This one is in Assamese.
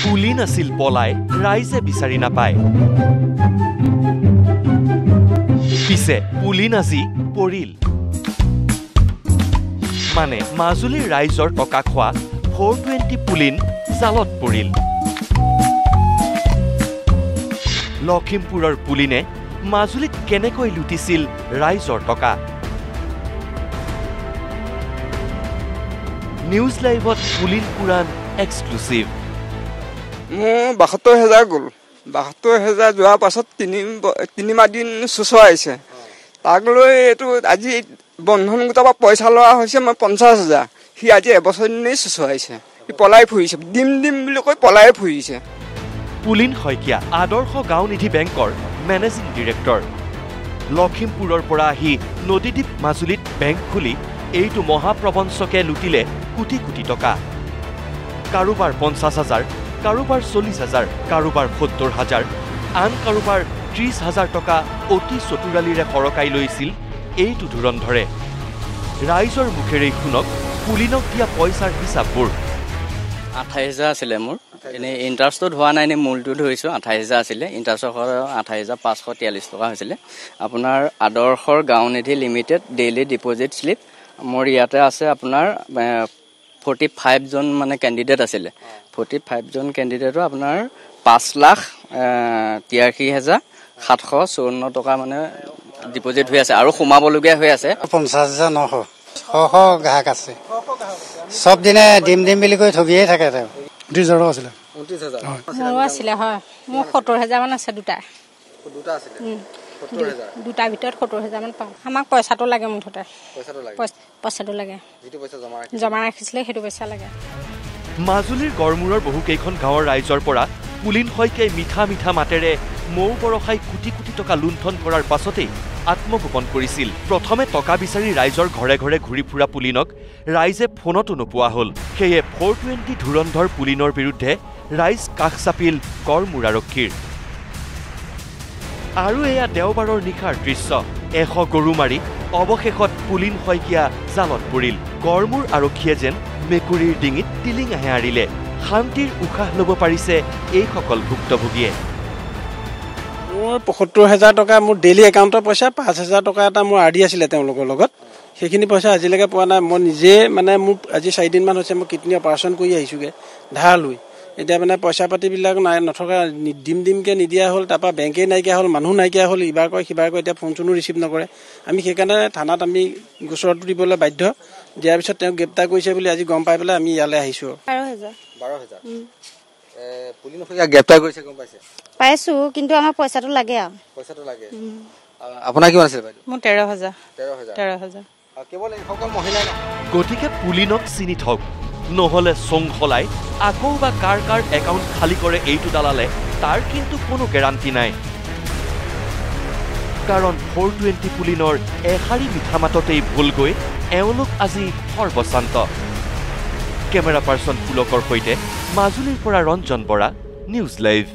পুলিন আছিল পলাই ৰাইজে বিচাৰি নাপায় পিছে পুলিন আজি পৰিল মানে মাজুলীৰ ৰাইজৰ টকা খোৱা 420 পুলিন জালত পৰিল লখিমপুৰৰ পুলিনে মাজুলীত কেনেকৈ লুটিছিল ৰাইজৰ টকা নিউজ লাইভত পুলিন পুৰাণ এক্সক্লুসিভ মোৰ ৭২,০০০ গ'ল ৭২,০০০ যোৱাৰ পাছত তিনি মাহ দিন চুচৰাইছে তাক লৈ এইটো আজি বন্ধন গোটৰ পৰা পইচা লোৱা হৈছে মই ৫০,০০০ সি আজি এবছৰ দিনেই চুচৰাইছে সি পলাই ফুৰিছে দিম বুলি কৈ পলাই ফুৰিছে পুলিন শইকীয়া আদৰ্শ গাঁও নিধি বেংকৰ মেনেজিং ডিৰেক্টৰ লখিমপুৰৰ পৰা আহি নদীদ্বীপ মাজুলীত বেংক খুলি এইটো মহাপ্ৰবঞ্চকে লুটিলে কোটি কোটি টকা কাৰোবাৰ ৫০,০০০ কাৰোবাৰ ৪০,০০০ কাৰোবাৰ ৭০,০০০ আন কাৰোবাৰ ৩০,০০০ টকা অতি চতুৰালিৰে সৰকাই লৈছিল এইটো ধুৰন্ধৰে ৰাইজৰ মুখেৰেই শুনক পুলিনক দিয়া পইচাৰ হিচাপবোৰ ২৮,০০০ আছিলে মোৰ এনে ইণ্টাৰেষ্টত হোৱা নাই নে মূলটো ধৰিছোঁ ২৮,০০০ আছিলে ইণ্টাৰেষ্টৰ ২৮,৫৪৩ টকা হৈছিলে আপোনাৰ আদৰ্শৰ গাঁও নিধি লিমিটেড ডেইলি ডিপজিট শ্লিপ মোৰ ইয়াতে আছে আপোনাৰ 45 জন মানে কেণ্ডিডেট আছিলে 45 জন কেণ্ডিডেটৰ আপোনাৰ ৫,৮৩,৭৫৪ টকা মানে ডিপজিট হৈ আছে আৰু সোমাবলগীয়া হৈ আছে ৫০,৯০০ গ্ৰাহক আছে সব দিনে দিম বুলি কৈ ঠগিয়ে থাকে তেওঁ ২৯,০০০ আছিলে ২৯,০০০ মোৰো আছিলে হয় মোৰ ৭০,০০০ মান আছে দুটা আছিলে ৭০,০০০ দুটাৰ ভিতৰত ৭০,০০০ মান পাওঁ আমাক পইচাটো লাগে মুঠতে পইচাটো লাগে যিটো পইচা জমা ৰাখিছিলে সেইটো পইচা লাগে মাজুলীৰ গড়মূৰৰ বহুকেইখন গাঁৱৰ ৰাইজৰ পৰা পুলিন শইকীয়াই মিঠা মিঠা মাতেৰে মৌ বৰষাই কোটি কোটি টকা লুণ্ঠন কৰাৰ পাছতেই আত্মগোপন কৰিছিল প্ৰথমে টকা বিচাৰি ৰাইজৰ ঘৰে ঘৰে ঘূৰি ফুৰা পুলিনক ৰাইজে ফোনতো নোপোৱা হ'ল সেয়ে 420 ধুৰন্ধৰ পুলিনৰ বিৰুদ্ধে ৰাইজ কাষ চাপিল গড়মূৰ আৰক্ষীৰ আৰু এয়া দেওবাৰৰ নিশাৰ দৃশ্য ১০০ গৰু মাৰি অৱশেষত পুলিন শইকীয়া জালত পৰিল গড়মূৰ আৰক্ষীয়ে যেন মেকুৰীৰ ডিঙিত টিলিঙাহে আঁৰিলে শান্তিৰ উশাহ ল'ব পাৰিছে এইসকল ভুক্তভোগীয়ে মোৰ ৭৫,০০০ টকা মোৰ ডেইলি একাউণ্টৰ পইচা ৫,০০০ টকা এটা মোৰ আৰ ডি আছিলে তেওঁলোকৰ লগত সেইখিনি পইচা আজিলৈকে পোৱা নাই মই নিজে মানে মোক আজি ৪ দিনমান হৈছে মই কিডনী অপাৰেশ্যন কৰি আহিছোঁগৈ ধাৰ লৈ এতিয়া মানে পইচা পাতিবিলাক নাই নথকা দিমকৈ নিদিয়া হ'ল তাৰপৰা বেংকেই নাইকিয়া হ'ল মানুহ নাইকিয়া হ'ল ইবাৰ কয় সিবাৰ কয় এতিয়া ফোন চোনো ৰিচিভ নকৰে আমি সেইকাৰণে থানাত আমি গোচৰটো দিবলৈ বাধ্য দিয়াৰ পিছত তেওঁক গ্ৰেপ্তাৰ কৰিছে বুলি আজি গম পাই পেলাই আমি ইয়ালৈ আহিছোঁ ১২,০০০ পুলিন শইকীয়া গ্ৰেপ্তাৰ কৰিছে গম পাইছে পাইছোঁ কিন্তু আমাৰ পইচাটো লাগে আৰু পইচাটো লাগে আপোনাৰ কিমান আছিল বাইদেউ মোৰ ১৩,০০০ কেৱল এইসকল মহিলা গতিকে পুলিনক চিনি থওক নহ'লে চং সলাই আকৌ বা কাৰ কাৰ একাউণ্ট খালী কৰে এইটো দালালে তাৰ কিন্তু কোনো গেৰাণ্টি নাই কাৰণ 420 পুলিনৰ এশাৰী মিঠা মাততেই ভুল গৈ এওঁলোক আজি সৰ্বশান্ত কেমেৰা পাৰ্চন পুলকৰ সৈতে মাজুলীৰ পৰা ৰঞ্জন বৰা নিউজ লাইভ